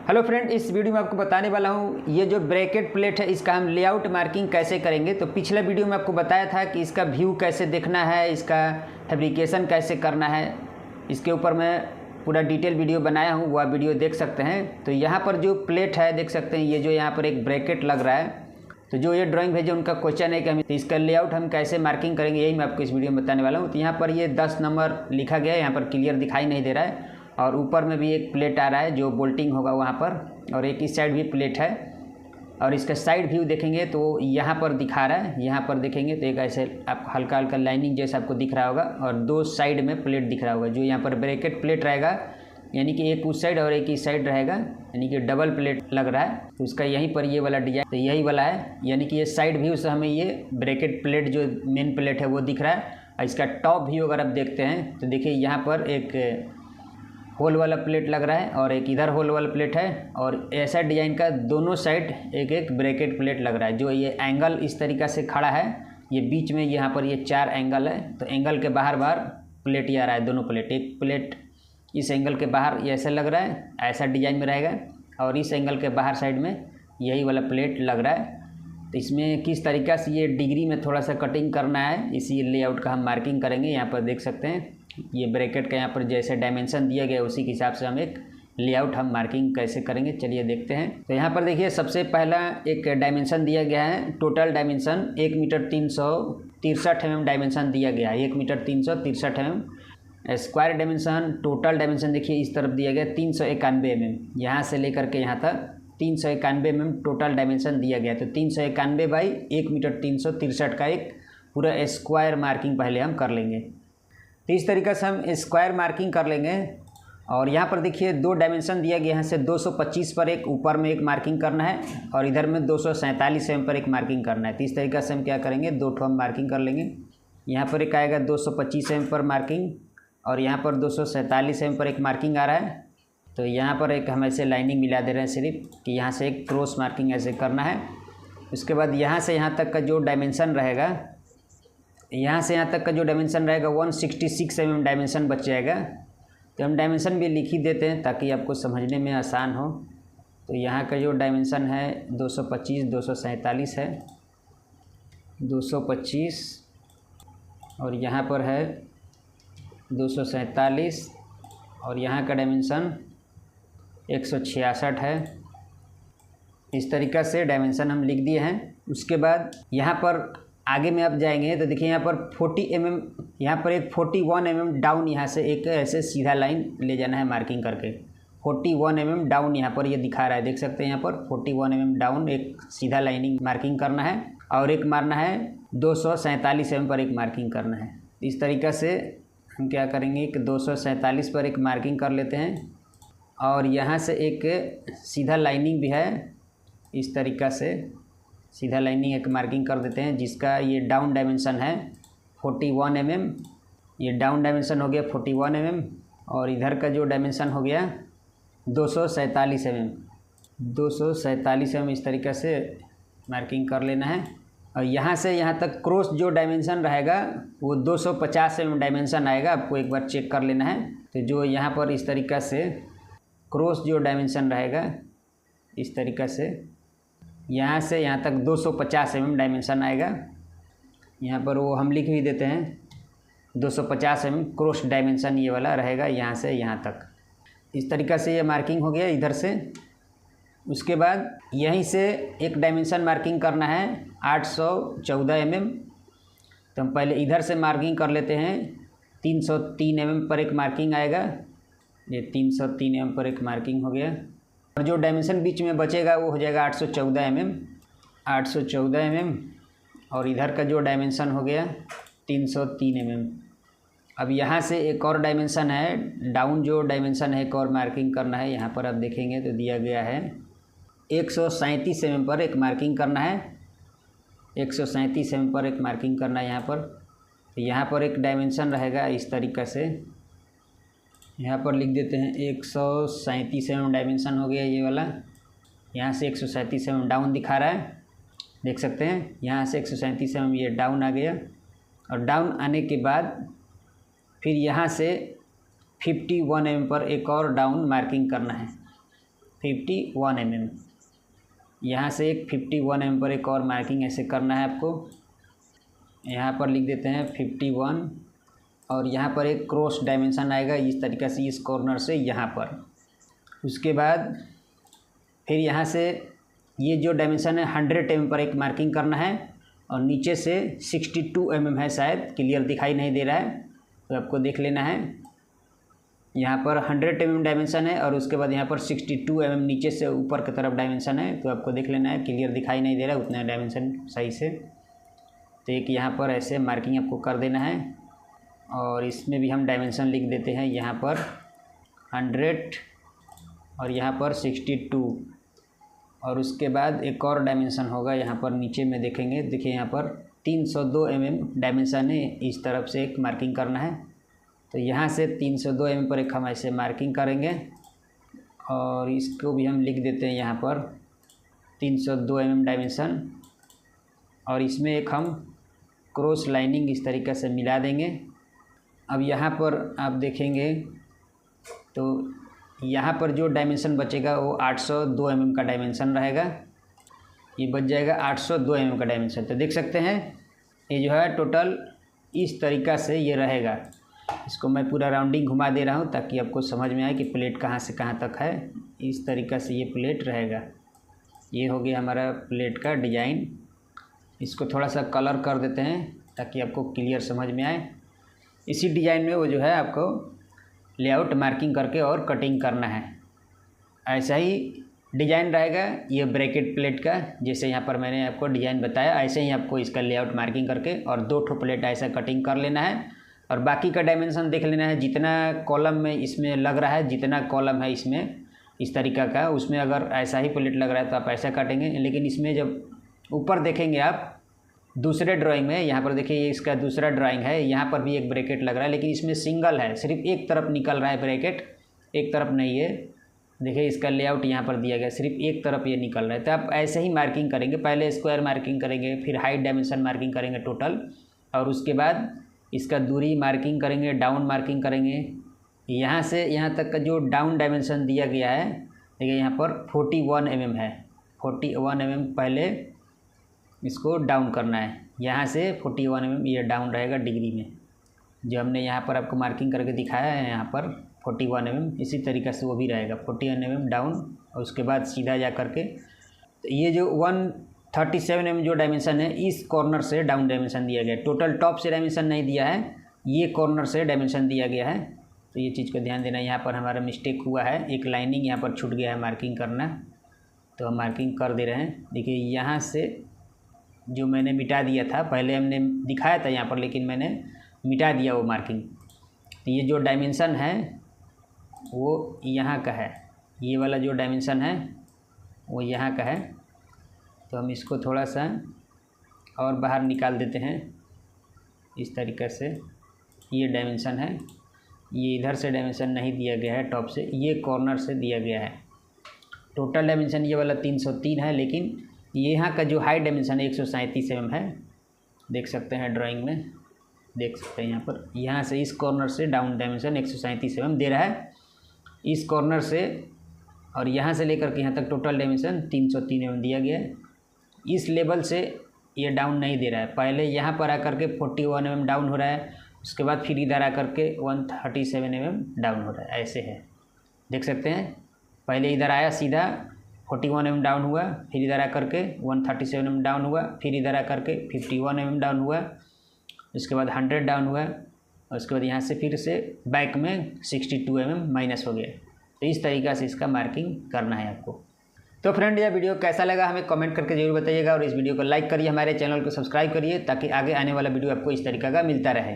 Hello friend, इस video में आपको बताने वाला हूँ ये जो ब्रैकेट प्लेट है इसका हम लेआउट मार्किंग कैसे करेंगे। तो पिछला वीडियो में आपको बताया था कि इसका व्यू कैसे देखना है, इसका फैब्रिकेशन कैसे करना है, इसके ऊपर मैं पूरा डिटेल वीडियो बनाया हूँ, वो आप वीडियो देख सकते हैं। तो यहाँ पर जो प्लेट है देख सकते हैं, ये जो यहाँ पर एक ब्रैकेट लग रहा है। तो जो ये ड्राइंग भेजे उनका क्वेश्चन है कि हम इसका लेआउट हम कैसे मार्किंग करेंगे, यही मैं आपको इस वीडियो में बताने वाला हूँ। तो यहाँ पर ये 10 नंबर लिखा गया है, यहाँ पर क्लियर दिखाई नहीं दे रहा है। और ऊपर में भी एक प्लेट आ रहा है जो बोल्टिंग होगा वहाँ पर, और एक इस साइड भी प्लेट है। और इसका साइड व्यू देखेंगे तो यहाँ पर दिखा रहा है, यहाँ पर देखेंगे तो एक ऐसे आपको हल्का हल्का लाइनिंग जैसा आपको दिख रहा होगा, और दो साइड में प्लेट दिख रहा होगा। जो यहाँ पर ब्रैकेट प्लेट रहेगा यानी कि एक उस साइड और एक इस साइड रहेगा, यानी कि डबल प्लेट लग रहा है। तो उसका यहीं पर ये वाला डिजाइन तो यही वाला है, यानी कि ये साइड व्यू से हमें ये ब्रैकेट प्लेट जो मेन प्लेट है वो दिख रहा है। और इसका टॉप व्यू अगर आप देखते हैं तो देखिए यहाँ पर एक होल वाला प्लेट लग रहा है और एक इधर होल वाला प्लेट है, और ऐसा डिजाइन का दोनों साइड एक एक ब्रैकेट प्लेट लग रहा है। जो ये एंगल इस तरीक़ा से खड़ा है, ये बीच में यहाँ पर ये 4 एंगल है। तो एंगल के बाहर बाहर प्लेट ही आ रहा है, दोनों प्लेट। एक प्लेट इस एंगल के बाहर ये ऐसा लग रहा है, ऐसा डिजाइन में रहेगा, और इस एंगल के बाहर साइड में यही वाला प्लेट लग रहा है। तो इसमें किस तरीक़ा से ये डिग्री में थोड़ा सा कटिंग करना है, इसी लेआउट का हम मार्किंग करेंगे। यहाँ पर देख सकते हैं ये ब्रैकेट का यहाँ पर जैसे डायमेंशन दिया गया उसी के हिसाब से हम एक लेआउट हम मार्किंग कैसे करेंगे, चलिए देखते हैं। तो यहाँ पर देखिए सबसे पहला एक डायमेंशन दिया गया है, total dimension 1 metre 363 mm dimension दिया गया है। 1 metre 363 mm square dimension, total dimension देखिए इस तरफ दिया गया 391 mm, यहाँ से लेकर के यहाँ तक 391 mm टोटल डायमेंशन दिया गया। तो 391 बाई 1 मीटर 363 का एक पूरा स्क्वायर मार्किंग पहले हम कर लेंगे। तो इस तरीक़े से हम स्क्वायर मार्किंग कर लेंगे। और यहाँ पर देखिए 2 डायमेंशन दिया गया है, यहाँ से 225 पर एक ऊपर में एक मार्किंग करना है, और इधर में 247 mm पर एक मार्किंग करना है। तो इस तरीक़े से हम क्या करेंगे, 2 ठो हम मार्किंग कर लेंगे। यहाँ पर एक आएगा 225 mm पर मार्किंग, और यहाँ पर 247 mm पर एक मार्किंग आ रहा है। तो यहाँ पर एक हम ऐसे लाइनिंग मिला दे रहे हैं सिर्फ कि यहाँ से एक क्रॉस मार्किंग ऐसे करना है। उसके बाद यहाँ से यहाँ तक का जो डायमेंशन रहेगा, यहाँ से यहाँ तक का जो डायमेंशन रहेगा 166 mm डायमेंशन बच जाएगा। तो हम डायमेंशन भी लिख ही देते हैं ताकि आपको समझने में आसान हो। तो यहाँ का जो डायमेंशन है 225 247 है, 225, और यहाँ पर है 247, और यहाँ का डायमेंशन 166 है। इस तरीक़ा से डायमेंशन हम लिख दिए हैं। उसके बाद यहाँ पर आगे में आप जाएंगे तो देखिए यहाँ पर 40 mm, यहाँ पर एक 41 mm डाउन, यहाँ से एक ऐसे सीधा लाइन ले जाना है मार्किंग करके। 41 mm डाउन यहाँ पर ये दिखा रहा है, देख सकते हैं यहाँ पर 41 mm डाउन एक सीधा लाइनिंग मार्किंग करना है, और एक मारना है 247 mm पर एक मार्किंग करना है। इस तरीक़ा से हम क्या करेंगे कि 247 पर एक मार्किंग कर लेते हैं, और यहाँ से एक सीधा लाइनिंग भी है, इस तरीक़ा से सीधा लाइनिंग एक मार्किंग कर देते हैं, जिसका ये डाउन डायमेंशन है 41 mm। ये डाउन डायमेंशन हो गया 41 mm, और इधर का जो डायमेंशन हो गया 247 mm। 247 mm इस तरीक़े से मार्किंग कर लेना है। और यहाँ से यहाँ तक क्रॉस जो डायमेंशन रहेगा वो 250 mm डायमेंशन आएगा, आपको एक बार चेक कर लेना है। तो जो यहाँ पर इस तरीक़ा से क्रॉस जो डायमेंशन रहेगा, इस तरीक़ा से यहाँ से यहाँ तक 250 mm डायमेंशन आएगा। यहाँ पर वो हम लिख भी देते हैं 250 mm क्रॉस डायमेंशन ये वाला रहेगा, यहाँ से यहाँ तक। इस तरीक़ा से ये मार्किंग हो गया इधर से। उसके बाद यहीं से एक डायमेंशन मार्किंग करना है 814 mm। तो हम पहले इधर से मार्किंग कर लेते हैं, 303 mm पर एक मार्किंग आएगा, ये 303 mm पर एक मार्किंग हो गया। और जो डायमेंशन बीच में बचेगा वो हो जाएगा 814 mm, 814 mm, और इधर का जो डायमेंशन हो गया 303 mm। अब यहाँ से एक और डायमेंशन है, डाउन जो डायमेंशन है एक और मार्किंग करना है। यहाँ पर आप देखेंगे तो दिया गया है 137 mm पर एक मार्किंग करना है, 137 mm पर एक मार्किंग करना है यहाँ पर। यहाँ पर एक डायमेंशन रहेगा इस तरीक़े से, यहाँ पर लिख देते हैं 137 mm डायमेंशन हो गया ये वाला। यहाँ से 137 mm डाउन दिखा रहा है, देख सकते हैं यहाँ से 137 mm ये डाउन आ गया। और डाउन आने के बाद फिर यहाँ से 51 mm पर एक और डाउन मार्किंग करना है। 51 mm। यहाँ से एक 51 mm पर एक और मार्किंग ऐसे करना है आपको। यहाँ पर लिख देते हैं 51 और यहाँ पर एक क्रॉस डायमेंशन आएगा इस तरीक़े से इस कॉर्नर से यहाँ पर। उसके बाद फिर यहाँ से ये जो डायमेंशन है 100 mm पर एक मार्किंग करना है और नीचे से 62 mm है, शायद क्लियर दिखाई नहीं दे रहा है तो आपको देख लेना है। यहाँ पर 100 mm डायमेंशन है और उसके बाद यहाँ पर 62 mm नीचे से ऊपर की तरफ डायमेंशन है तो आपको देख लेना है, क्लियर दिखाई नहीं दे रहा है उतना डायमेंशन सही से। तो एक यहाँ पर ऐसे मार्किंग आपको कर देना है और इसमें भी हम डायमेंशन लिख देते हैं, यहाँ पर 100 और यहाँ पर 62 और उसके बाद एक और डायमेंशन होगा यहाँ पर नीचे में देखेंगे, देखिए यहाँ पर 302 mm डायमेंशन है, इस तरफ से एक मार्किंग करना है। तो यहाँ से 302 mm पर एक हम ऐसे मार्किंग करेंगे और इसको भी हम लिख देते हैं यहाँ पर 302 mm डायमेंशन और इसमें एक हम क्रॉस लाइनिंग इस तरीक़े से मिला देंगे। अब यहाँ पर आप देखेंगे तो यहाँ पर जो डायमेंशन बचेगा वो 802 mm का डायमेंशन रहेगा, ये बच जाएगा 802 mm का डायमेंशन। तो देख सकते हैं ये जो है टोटल इस तरीक़ा से ये रहेगा। इसको मैं पूरा राउंडिंग घुमा दे रहा हूँ ताकि आपको समझ में आए कि प्लेट कहाँ से कहाँ तक है। इस तरीक़ा से ये प्लेट रहेगा। ये हो गया हमारा प्लेट का डिज़ाइन। इसको थोड़ा सा कलर कर देते हैं ताकि आपको क्लियर समझ में आए। इसी डिज़ाइन में वो जो है आपको लेआउट मार्किंग करके और कटिंग करना है। ऐसा ही डिज़ाइन रहेगा ये ब्रैकेट प्लेट का, जैसे यहाँ पर मैंने आपको डिज़ाइन बताया ऐसे ही आपको इसका लेआउट मार्किंग करके और 2 ठो प्लेट ऐसा कटिंग कर लेना है और बाकी का डायमेंशन देख लेना है। जितना कॉलम में इसमें लग रहा है, जितना कॉलम है इसमें इस तरीक़ा का, उसमें अगर ऐसा ही प्लेट लग रहा है तो आप ऐसा काटेंगे। लेकिन इसमें जब ऊपर देखेंगे आप दूसरे ड्राइंग में, यहाँ पर देखिए ये इसका दूसरा ड्राइंग है, यहाँ पर भी एक ब्रैकेट लग रहा है लेकिन इसमें सिंगल है, सिर्फ एक तरफ निकल रहा है ब्रैकेट, एक तरफ नहीं है। देखिए इसका लेआउट यहाँ पर दिया गया, सिर्फ एक तरफ ये निकल रहा है। तो आप ऐसे ही मार्किंग करेंगे, पहले स्क्वायर मार्किंग करेंगे, फिर हाइट डायमेंशन मार्किंग करेंगे टोटल और उसके बाद इसका दूरी मार्किंग करेंगे, डाउन मार्किंग करेंगे। यहाँ से यहाँ तक का जो डाउन डायमेंशन दिया गया है देखिए यहाँ पर 41 mm है, 41 mm पहले इसको डाउन करना है। यहाँ से 41 mm ये डाउन रहेगा डिग्री में, जो हमने यहाँ पर आपको मार्किंग करके दिखाया है यहाँ पर 41 mm, इसी तरीक़े से वो भी रहेगा 41 mm डाउन और उसके बाद सीधा जा करके तो ये जो 137 mm जो डायमेंशन है इस कॉर्नर से डाउन डायमेंशन दिया गया है। टोटल टॉप से डायमेंशन नहीं दिया है, ये कॉर्नर से डायमेंशन दिया गया है। तो ये चीज़ को ध्यान देना, यहाँ पर हमारा मिस्टेक हुआ है, एक लाइनिंग यहाँ पर छूट गया है मार्किंग करना, तो हम मार्किंग कर दे रहे हैं। देखिए यहाँ से जो मैंने मिटा दिया था, पहले हमने दिखाया था यहाँ पर लेकिन मैंने मिटा दिया वो मार्किंग। तो ये जो डायमेंशन है वो यहाँ का है, ये वाला जो डायमेंशन है वो यहाँ का है। तो हम इसको थोड़ा सा और बाहर निकाल देते हैं इस तरीक़े से। ये डायमेंशन है, ये इधर से डायमेंशन नहीं दिया गया है टॉप से, ये कॉर्नर से दिया गया है। टोटल डायमेंशन ये वाला 303 है लेकिन ये यहाँ का जो हाइट डायमेंशन है 137 mm है, देख सकते हैं ड्राइंग में, देख सकते हैं यहाँ पर। यहाँ से इस कॉर्नर से डाउन डायमेंशन 137 mm दे रहा है इस कॉर्नर से, और यहाँ से लेकर के यहाँ तक टोटल डायमेंशन 303 mm दिया गया है। इस लेवल से ये डाउन नहीं दे रहा है, पहले यहाँ पर आकर के 41 mm डाउन हो रहा है, उसके बाद फिर इधर आकर के 137 mm डाउन हो रहा है, ऐसे है देख सकते हैं। पहले इधर आया सीधा 41 mm डाउन हुआ, फिर इधर आकर के 137 mm डाउन हुआ, फिर इधर आकर के 51 mm डाउन हुआ, उसके बाद 100 डाउन हुआ और उसके बाद यहाँ से फिर से बैक में 62 mm माइनस हो गया। तो इस तरीक़ा से इसका मार्किंग करना है आपको। तो फ्रेंड यह वीडियो कैसा लगा हमें कमेंट करके जरूर बताइएगा और इस वीडियो को लाइक करिए, हमारे चैनल को सब्सक्राइब करिए ताकि आगे आने वाला वीडियो आपको इस तरीक़े का मिलता रहे।